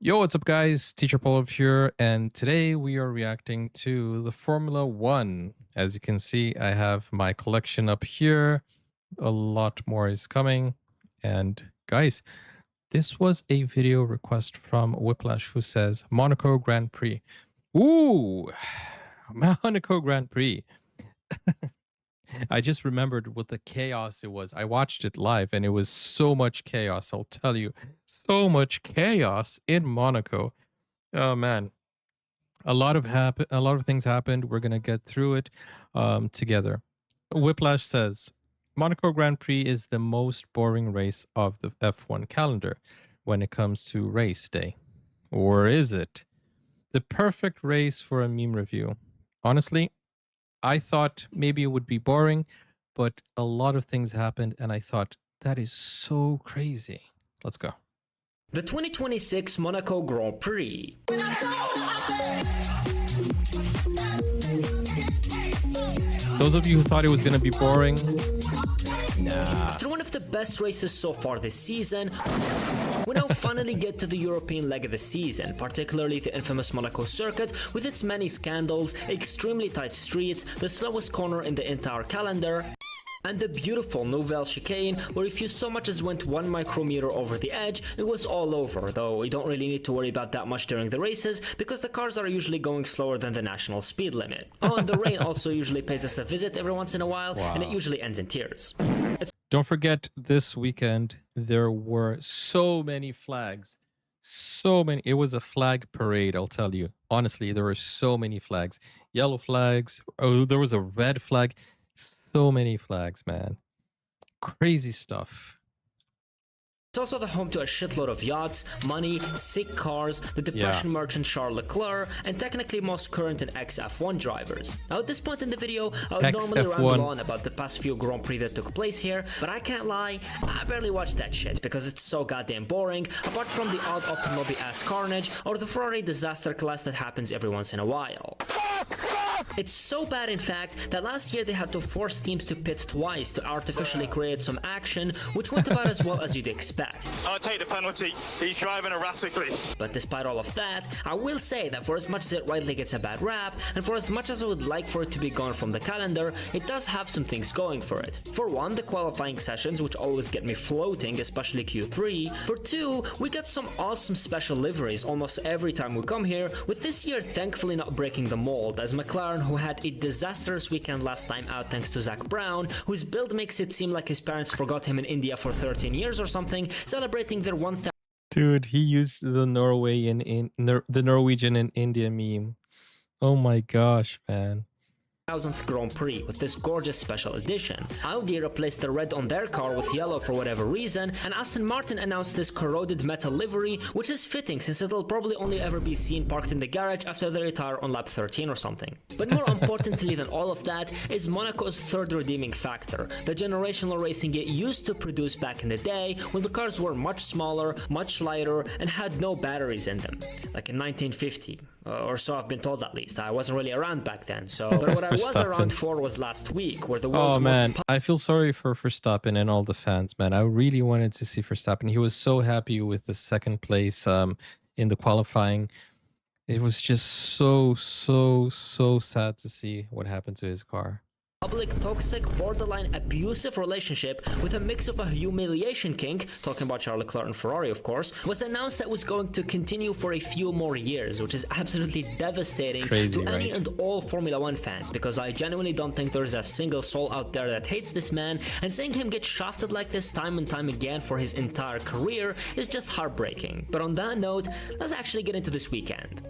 Yo, what's up, guys? Teacher Paul here, and today we are reacting to the Formula One. As you can see, I have my collection up here. A lot more is coming. And guys, this was a video request from Whiplash who says Monaco Grand Prix. Ooh, Monaco Grand Prix. I just remembered what the chaos it was. I watched it live and it was so much chaos. I'll tell you, so much chaos in Monaco. Oh man, a lot of things happened. We're gonna get through it together. Whiplash says Monaco Grand Prix is the most boring race of the F1 calendar when it comes to race day, or is it the perfect race for a meme review? Honestly, I thought maybe it would be boring, but a lot of things happened, and I thought that is so crazy. Let's go. The 2026 Monaco Grand Prix. Those of you who thought it was going to be boring, nah. After one of the best races so far this season, we now finally get to the European leg of the season, particularly the infamous Monaco circuit with its many scandals, extremely tight streets, the slowest corner in the entire calendar, and the beautiful Nouvelle chicane, where if you so much as went 1 micrometer over the edge, it was all over, though you don't really need to worry about that much during the races, because the cars are usually going slower than the national speed limit. Oh, and the rain also usually pays us a visit every once in a while, and it usually ends in tears. Don't forget, this weekend, there were so many flags. So many. It was a flag parade, I'll tell you. Honestly, there were so many flags. Yellow flags. Oh, there was a red flag. So many flags, man. Crazy stuff. It's also the home to a shitload of yachts, money, sick cars, the depression merchant Charles Leclerc, and technically most current and ex-F1 drivers. Now at this point in the video, I would normally ramble on about the past few Grand Prix that took place here, but I can't lie, I barely watched that shit because it's so goddamn boring, apart from the odd Octonobi-ass carnage or the Ferrari disaster class that happens every once in a while. It's so bad, in fact, that last year they had to force teams to pit twice to artificially create some action, which went about as well as you'd expect. I'll take the penalty. He's driving erratically. But despite all of that, I will say that for as much as it rightly gets a bad rap, and for as much as I would like for it to be gone from the calendar, it does have some things going for it. For one, the qualifying sessions, which always get me floating, especially Q3. For two, we got some awesome special liveries almost every time we come here, with this year thankfully not breaking the mold, as McLaren, who had a disastrous weekend last time out thanks to Zach Brown, whose build makes it seem like his parents forgot him in India for 13 years or something, celebrating their 1,000th. Dude, he used the Norwegian in India meme. Oh my gosh, man. Grand Prix with this gorgeous special edition. Audi replaced the red on their car with yellow for whatever reason, and Aston Martin announced this corroded metal livery, which is fitting since it'll probably only ever be seen parked in the garage after they retire on lap 13 or something. But more importantly than all of that is Monaco's third redeeming factor, the generational racing it used to produce back in the day when the cars were much smaller, much lighter, and had no batteries in them, like in 1950. Or so I've been told, at least. I wasn't really around back then, so... But what I was around for was last week, where the world's I feel sorry for Verstappen and all the fans, man. I really wanted to see Verstappen. He was so happy with the second place in the qualifying. It was just so sad to see what happened to his car. Public, toxic, borderline abusive relationship with a mix of a humiliation kink, talking about Charles Leclerc and Ferrari of course, was announced that was going to continue for a few more years, which is absolutely devastating to any and all Formula One fans, because I genuinely don't think there's a single soul out there that hates this man, and seeing him get shafted like this time and time again for his entire career is just heartbreaking. But on that note, let's actually get into this weekend.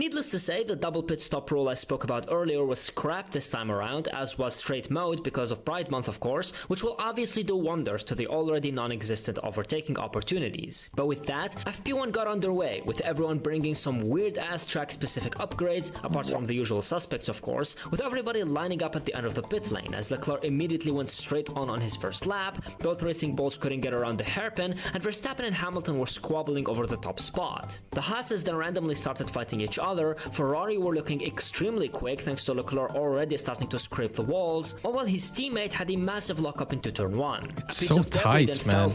Needless to say, the double pit stop rule I spoke about earlier was scrapped this time around, as was straight mode because of Pride Month of course, which will obviously do wonders to the already non-existent overtaking opportunities. But with that, FP1 got underway, with everyone bringing some weird-ass track-specific upgrades, apart from the usual suspects of course, with everybody lining up at the end of the pit lane, as Leclerc immediately went straight on his first lap, both racing bulls couldn't get around the hairpin, and Verstappen and Hamilton were squabbling over the top spot. The Haas's then randomly started fighting each other, other, Ferrari were looking extremely quick thanks to Leclerc already starting to scrape the walls, all while his teammate had a massive lockup into turn 1. It's so tight, man,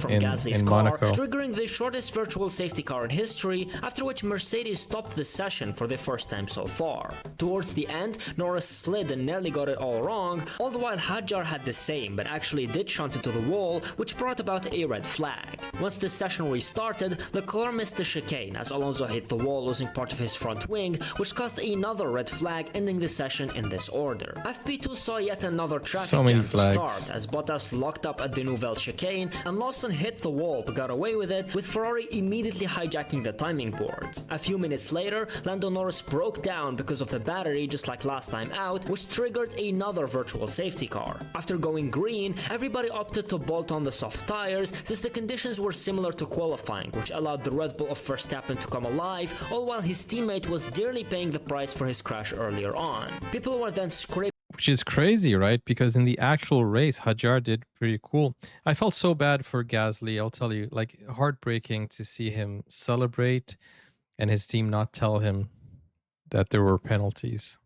in Monaco. Triggering the shortest virtual safety car in history, after which Mercedes stopped the session for the first time so far. Towards the end, Norris slid and nearly got it all wrong, all the while Hadjar had the same, but actually did shunt into the wall, which brought about a red flag. Once the session restarted, Leclerc missed the chicane as Alonso hit the wall, losing part of his front wing, which caused another red flag, ending the session in this order. FP2 saw yet another traffic jam to start, as Bottas locked up at the Nouvelle chicane, and Lawson hit the wall but got away with it, with Ferrari immediately hijacking the timing boards. A few minutes later, Lando Norris broke down because of the battery, just like last time out, which triggered another virtual safety car. After going green, everybody opted to bolt on the soft tires, since the conditions were similar to qualifying, which allowed the Red Bull of Verstappen to come alive, all while his teammate was dearly paying the price for his crash earlier on. People were then scraping. Which is crazy, right? Because in the actual race, Hadjar did pretty cool. I felt so bad for Gasly, I'll tell you. Like, heartbreaking to see him celebrate and his team not tell him that there were penalties.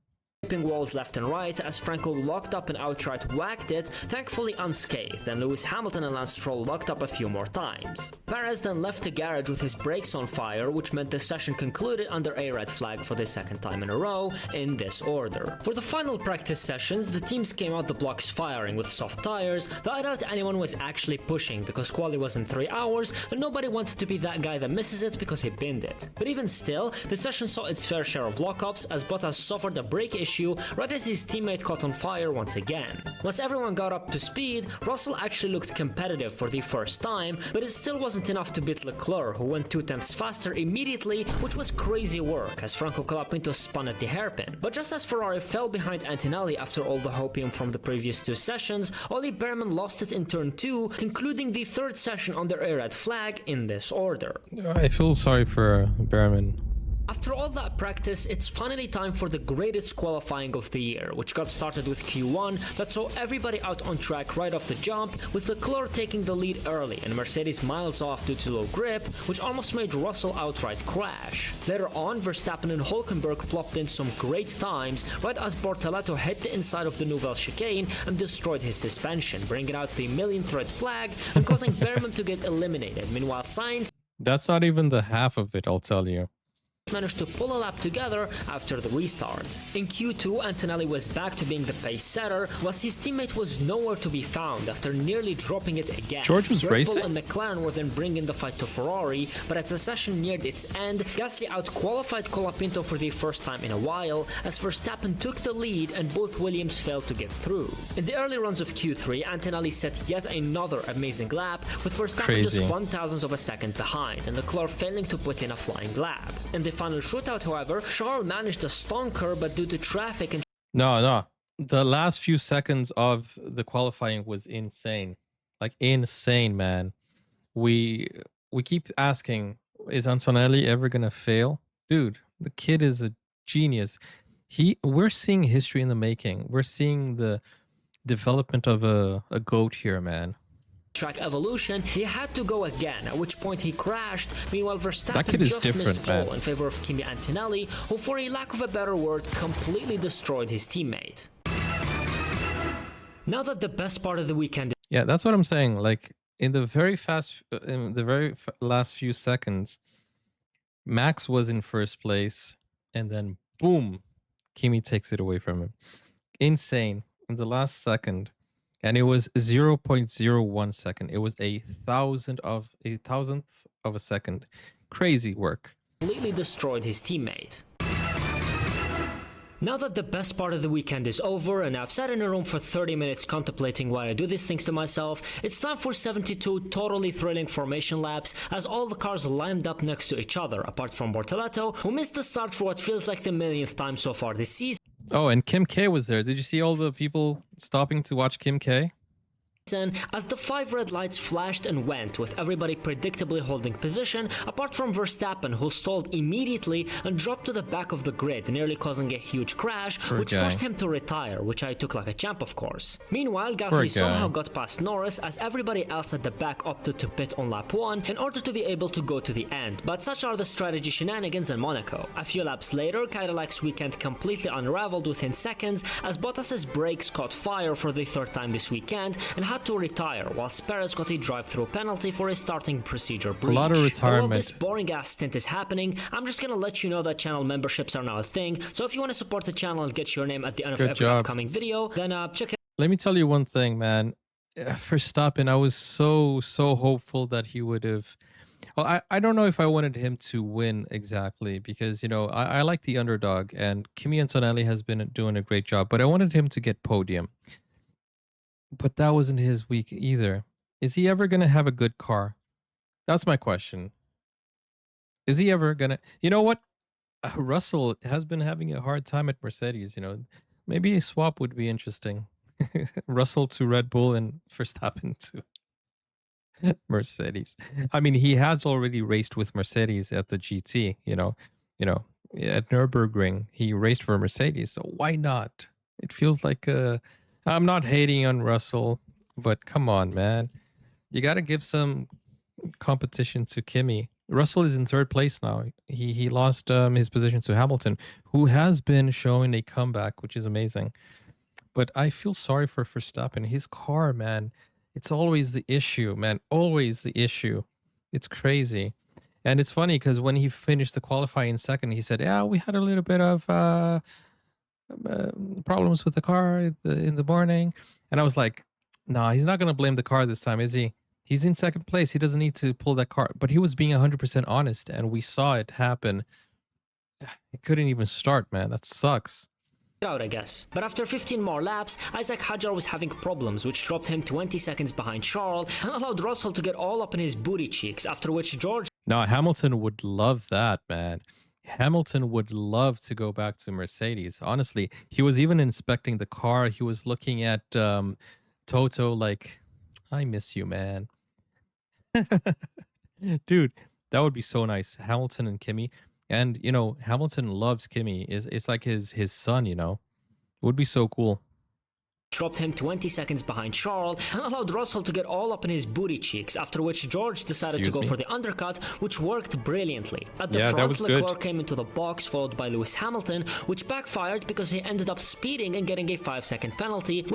Walls left and right as Franco locked up and outright whacked it, thankfully unscathed, and Lewis Hamilton and Lance Stroll locked up a few more times. Perez then left the garage with his brakes on fire, which meant the session concluded under a red flag for the second time in a row, in this order. For the final practice sessions, the teams came out the blocks firing with soft tires, though I doubt anyone was actually pushing because quali was in 3 hours and nobody wanted to be that guy that misses it because he binned it. But even still, the session saw its fair share of lockups as Bottas suffered a brake issue right as his teammate caught on fire once again. Once everyone got up to speed, Russell actually looked competitive for the first time, but it still wasn't enough to beat Leclerc, who went 2/10 faster immediately, which was crazy work as Franco Colapinto spun at the hairpin. But just as Ferrari fell behind Antonelli after all the hopium from the previous 2 sessions, Ollie Behrman lost it in turn 2, concluding the 3rd session under a red flag in this order. I feel sorry for Behrman. After all that practice, it's finally time for the greatest qualifying of the year, which got started with Q1 that saw everybody out on track right off the jump, with Leclerc taking the lead early and Mercedes miles off due to low grip, which almost made Russell outright crash. Later on, Verstappen and Hülkenberg plopped in some great times right as Bortoleto hit the inside of the Nouvelle chicane and destroyed his suspension, bringing out the millionth red flag and causing Behrman to get eliminated. Meanwhile, Sainz... That's not even the half of it, I'll tell you. Managed to pull a lap together after the restart. In Q2, Antonelli was back to being the pace setter, whilst his teammate was nowhere to be found after nearly dropping it again. George was racing. Red Bull and McLaren were then bringing the fight to Ferrari, but as the session neared its end, Gasly out-qualified Colapinto for the first time in a while, as Verstappen took the lead and both Williams failed to get through. In the early runs of Q3, Antonelli set yet another amazing lap, with Verstappen just 1/1000th of a second behind, and Leclerc failing to put in a flying lap. In the final shootout, however, Charles managed a stonker, but due to traffic and... No. The last few seconds of the qualifying was insane. Like, insane, man. We keep asking, is Antonelli ever gonna fail? Dude, the kid is a genius. We're seeing history in the making. We're seeing the development of a GOAT here, man. Track evolution, he had to go again, at which point he crashed. Meanwhile, Verstappen just missed man. pole in favor of Kimi Antonelli, who, for a lack of a better word, completely destroyed his teammate. Now that the best part of the weekend... Yeah, that's what I'm saying. Like, in the very last few seconds, Max was in first place, and then boom, Kimi takes it away from him. Insane. In the last second. And it was 0.01 second. It was a thousandth of a second. Crazy work. Completely destroyed his teammate. Now that the best part of the weekend is over and I've sat in a room for 30 minutes contemplating why I do these things to myself, it's time for 72 totally thrilling formation laps as all the cars lined up next to each other, apart from Bortoleto, who missed the start for what feels like the millionth time so far this season. Oh, and Kim K was there. Did you see all the people stopping to watch Kim K? as the 5 red lights flashed and went, with everybody predictably holding position, apart from Verstappen, who stalled immediately and dropped to the back of the grid, nearly causing a huge crash, which forced him to retire, which I took like a champ, of course. Meanwhile, Gasly somehow got past Norris, as everybody else at the back opted to pit on lap 1 in order to be able to go to the end, but such are the strategy shenanigans in Monaco. A few laps later, Cadillac's weekend completely unraveled within seconds, as Bottas's brakes caught fire for the 3rd time this weekend and had to retire, whilst Perez got a drive-through penalty for a starting procedure breach. A lot of retirement. While this boring-ass stint is happening, I'm just gonna let you know that channel memberships are now a thing, so if you want to support the channel and get your name at the end of every upcoming video, then check it. Let me tell you one thing, man. Verstappen, I was so hopeful that he would have... Well, I don't know if I wanted him to win exactly, because, you know, I like the underdog, and Kimi Antonelli has been doing a great job, but I wanted him to get podium. But that wasn't his week either. Is he ever going to have a good car? That's my question. Is he ever going to... You know what? Russell has been having a hard time at Mercedes, you know. Maybe a swap would be interesting. Russell to Red Bull and Verstappen to Mercedes. I mean, he has already raced with Mercedes at the GT, you know, at Nürburgring, he raced for Mercedes. So why not? It feels like I'm not hating on Russell, but come on, man. You got to give some competition to Kimi. Russell is in 3rd place now. He lost his position to Hamilton, who has been showing a comeback, which is amazing. But I feel sorry for Verstappen. His car, man, it's always the issue, man. Always the issue. It's crazy. And it's funny because when he finished the qualifying 2nd, he said, yeah, we had a little bit of problems with the car in the morning. And I was like, nah, he's not going to blame the car this time, is he? He's in 2nd place. He doesn't need to pull that car. But he was being 100% honest, and we saw it happen. It couldn't even start, man. That sucks. Out, I guess. But after 15 more laps, Isaac Hadjar was having problems, which dropped him 20 seconds behind Charles and allowed Russell to get all up in his booty cheeks, after which George... Now, Hamilton would love that, man. Hamilton would love to go back to Mercedes. Honestly, he was even inspecting the car. He was looking at Toto like, I miss you, man. Dude, that would be so nice. Hamilton and Kimi. And, you know, Hamilton loves Kimi. It's like his son, you know. It would be so cool. Dropped him 20 seconds behind Charles and allowed Russell to get all up in his booty cheeks, after which George decided to go for the undercut, which worked brilliantly. At the front, Leclerc came into the box, followed by Lewis Hamilton, which backfired because he ended up speeding and getting a 5-second penalty.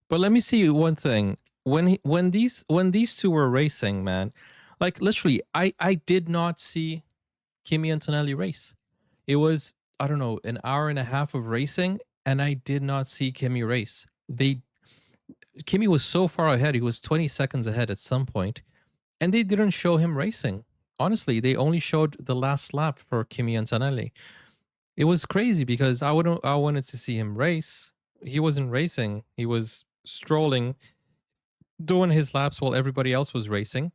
But let me see one thing. When these two were racing, man, like literally, I did not see Kimi Antonelli race. It was, I don't know, an hour and a half of racing, and I did not see Kimi race. Kimi was so far ahead. He was 20 seconds ahead at some point, and they didn't show him racing. Honestly, they only showed the last lap for Kimi Antonelli. It was crazy because I wanted to see him race. He wasn't racing. He was strolling, doing his laps while everybody else was racing.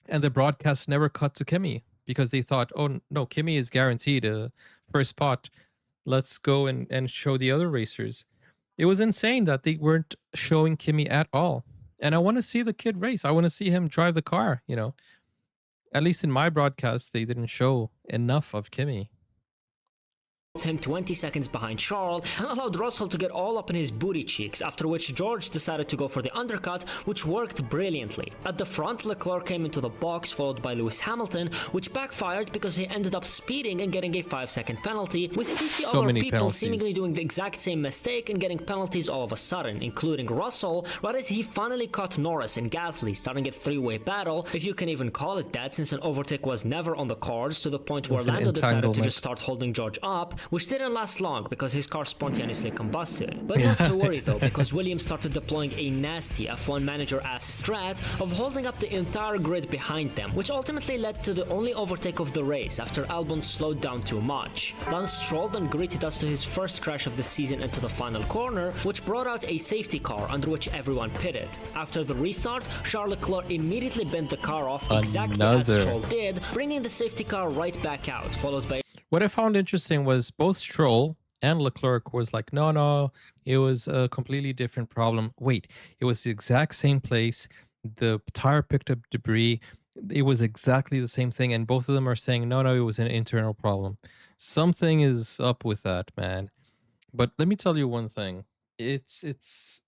And the broadcast never cut to Kimi because they thought, oh, no, Kimi is guaranteed a first spot. Let's go and show the other racers. It was insane that they weren't showing Kimi at all. And I want to see the kid race. I want to see him drive the car, you know. At least in my broadcast, they didn't show enough of Kimi. Him 20 seconds behind Charles and allowed Russell to get all up in his booty cheeks, after which George decided to go for the undercut, which worked brilliantly. At the front, Leclerc came into the box, followed by Lewis Hamilton, which backfired because he ended up speeding and getting a 5-second penalty, with 50 other people seemingly doing the exact same mistake and getting penalties all of a sudden, including Russell, right as he finally caught Norris and Gasly, starting a 3-way battle, if you can even call it that, since an overtake was never on the cards, to the point where Lando decided to just start holding George up, which didn't last long because his car spontaneously combusted. But not to worry though, because Williams started deploying a nasty F1 manager-ass strat of holding up the entire grid behind them, which ultimately led to the only overtake of the race after Albon slowed down too much. Lance Stroll then greeted us to his first crash of the season into the final corner, which brought out a safety car under which everyone pitted. After the restart, Charles Leclerc immediately bent the car off exactly as Stroll did, bringing the safety car right back out, followed by... What I found interesting was both Stroll And Leclerc was like, no, no, it was a completely different problem. Wait, it was the exact same place. The tire picked up debris. It was exactly the same thing. And both of them are saying, no, no, it was an internal problem. Something is up with that, man. But let me tell you one thing. It's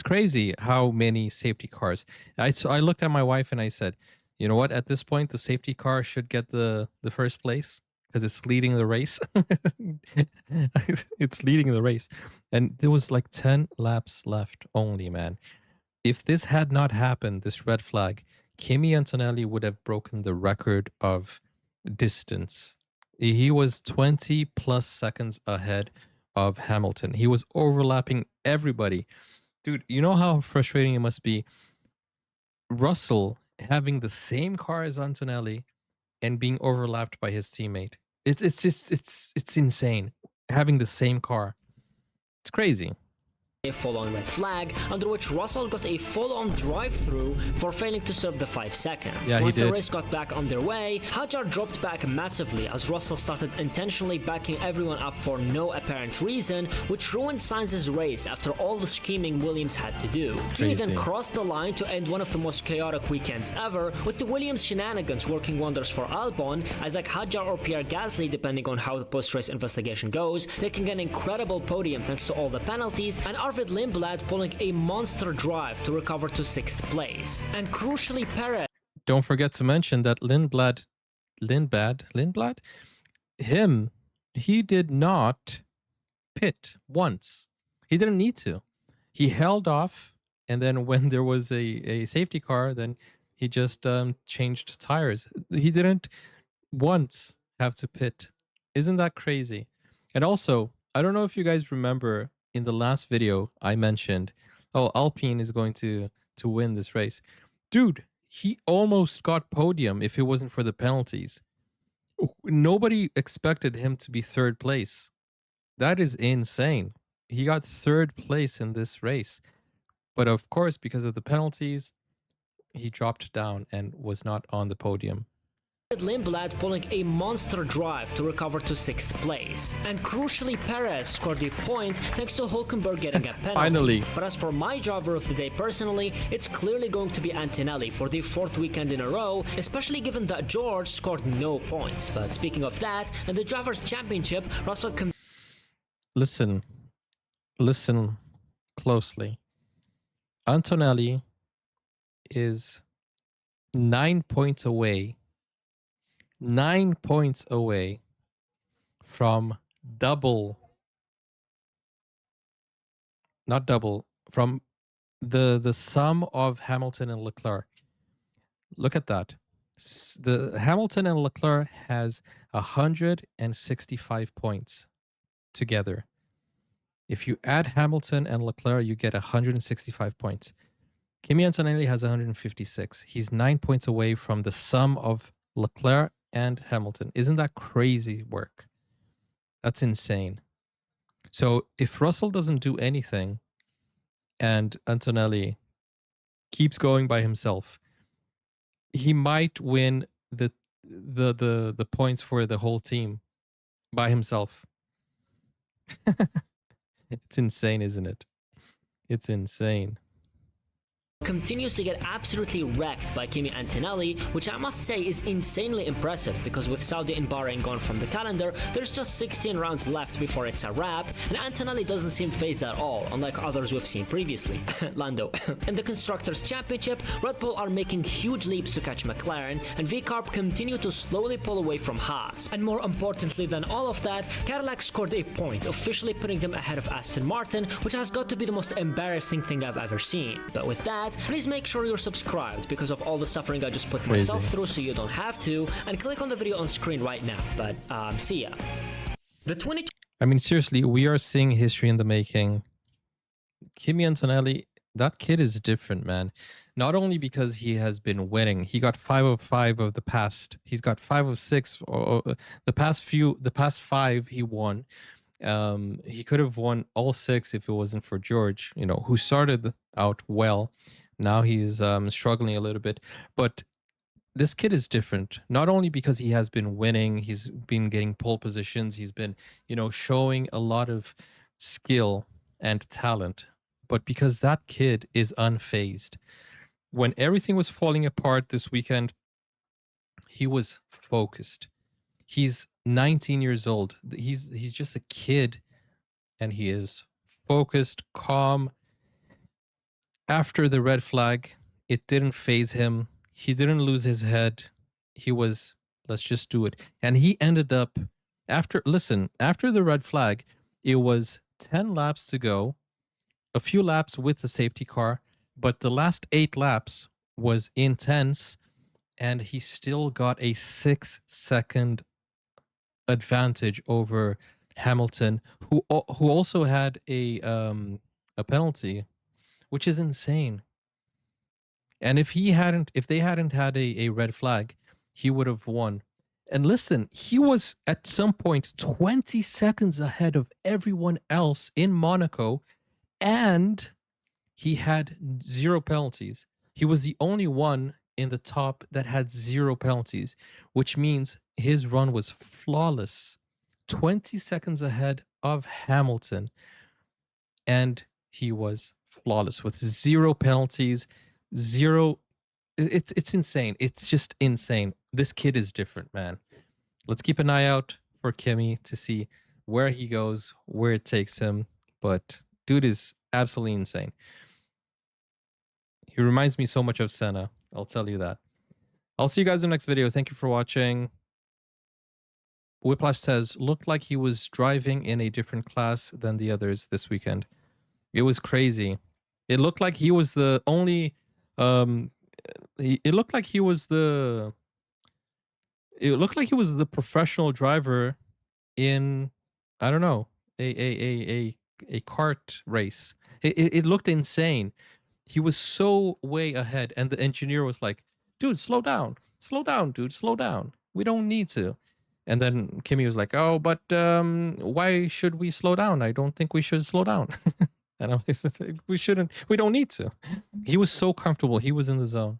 crazy how many safety cars. I looked at my wife and I said, you know what? At this point, the safety car should get the first place because it's leading the race. It's leading the race, and there was like 10 laps left only, man. If this had not happened, this red flag, Kimi Antonelli would have broken the record of distance. He was 20 plus seconds ahead of Hamilton. He was overlapping everybody. Dude, you know how frustrating it must be? Russell having the same car as Antonelli and being overlapped by his teammate. It's insane. Having the same car. It's crazy. A full-on red flag, under which Russell got a full-on drive-through for failing to serve the 5 second. Yeah, Once he did. the race got back underway, Hadjar dropped back massively as Russell started intentionally backing everyone up for no apparent reason, which ruined Sainz's race after all the scheming Williams had to do. He then Crazy. crossed the line to end one of the most chaotic weekends ever, with the Williams shenanigans working wonders for Albon, Isaac Hadjar or Pierre Gasly depending on how the post-race investigation goes, taking an incredible podium thanks to all the penalties, and Arvid Lindblad pulling a monster drive to recover to 6th place. And crucially, Perez Don't forget to mention that Lindblad, he did not pit once. He didn't need to. He held off, and then when there was a safety car, then he just changed tires. He didn't once have to pit. Isn't that crazy? And also, I don't know if you guys remember in the last video I mentioned, oh, Alpine is going to win this race. Dude, he almost got podium if it wasn't for the penalties. Nobody expected him to be third place. That is insane. He got third place in this race. But of course, because of the penalties, he dropped down and was not on the podium. Lindblad pulling a monster drive to recover to 6th place. And crucially, Perez scored a point thanks to Hülkenberg getting a penalty. Finally. But as for my driver of the day personally, it's clearly going to be Antonelli for the 4th weekend in a row, especially given that George scored no points. But speaking of that, in the Drivers' Championship, Russell Listen closely. Antonelli is 9 points away. 9 points away from from the sum of Hamilton and Leclerc. Look at that. The Hamilton and Leclerc has 165 points together. If you add Hamilton and Leclerc, you get 165 points. Kimi Antonelli has 156. He's 9 points away from the sum of Leclerc and Hamilton. Isn't that crazy work? That's insane. So if Russell doesn't do anything and Antonelli keeps going by himself, he might win the points for the whole team by himself. It's insane, isn't it? It's insane. continues to get absolutely wrecked by Kimi Antonelli, which I must say is insanely impressive because with Saudi and Bahrain gone from the calendar, there's just 16 rounds left before it's a wrap, and Antonelli doesn't seem phased at all, unlike others we've seen previously. Lando. In the Constructors' Championship, Red Bull are making huge leaps to catch McLaren, and VCarb continue to slowly pull away from Haas. And more importantly than all of that, Cadillac scored a point, officially putting them ahead of Aston Martin, which has got to be the most embarrassing thing I've ever seen. But with that, please make sure you're subscribed because of all the suffering I just put myself through, so you don't have to, and click on the video on screen right now. But see ya. I mean, seriously, we are seeing history in the making. Kimi Antonelli, that kid is different, man. Not only because he has been winning, he got 5 of 5 of the past. He's got 5 of 6. The past 5 he won. He could have won all 6 if it wasn't for George, who started out well. Now he's struggling a little bit, but this kid is different, not only because he has been winning, he's been getting pole positions, he's been, showing a lot of skill and talent, but because that kid is unfazed. When everything was falling apart this weekend, he was focused. He's 19 years old. He's just a kid, and he is focused, calm. After the red flag, it didn't phase him. He didn't lose his head. He was, let's just do it. And he ended up after the red flag, it was 10 laps to go, a few laps with the safety car, but the last 8 laps was intense, and he still got a 6-second advantage over Hamilton, who also had a penalty, which is insane. And if they hadn't had a red flag, he would have won. And listen, he was at some point 20 seconds ahead of everyone else in Monaco, and he had 0 penalties. He was the only one in the top that had 0 penalties, which means his run was flawless. 20 seconds ahead of Hamilton, and he was flawless with 0 penalties, 0. It's insane. It's just insane. This kid is different, man. Let's keep an eye out for Kimi to see where he goes, where it takes him. But dude is absolutely insane. He reminds me so much of Senna. I'll tell you that. I'll see you guys in the next video. Thank you for watching. Whiplash says, looked like he was driving in a different class than the others this weekend. It was crazy. It looked like he was the only it looked like he was the professional driver in, I don't know, a kart race. It looked insane. He was so way ahead, and the engineer was like, dude, slow down, dude, slow down, we don't need to. And then Kimi was like, oh, but why should we slow down? I don't think we should slow down. And I'm like, we don't need to. He was so comfortable, he was in the zone.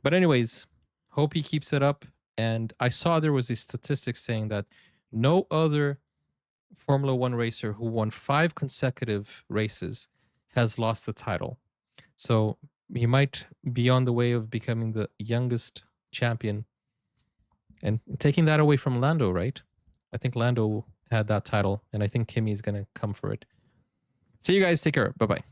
But anyways, hope he keeps it up. And I saw there was a statistic saying that no other Formula One racer who won 5 consecutive races has lost the title. So he might be on the way of becoming the youngest champion and taking that away from Lando, right? I think Lando had that title, and I think Kimi is going to come for it. See you guys. Take care. Bye-bye.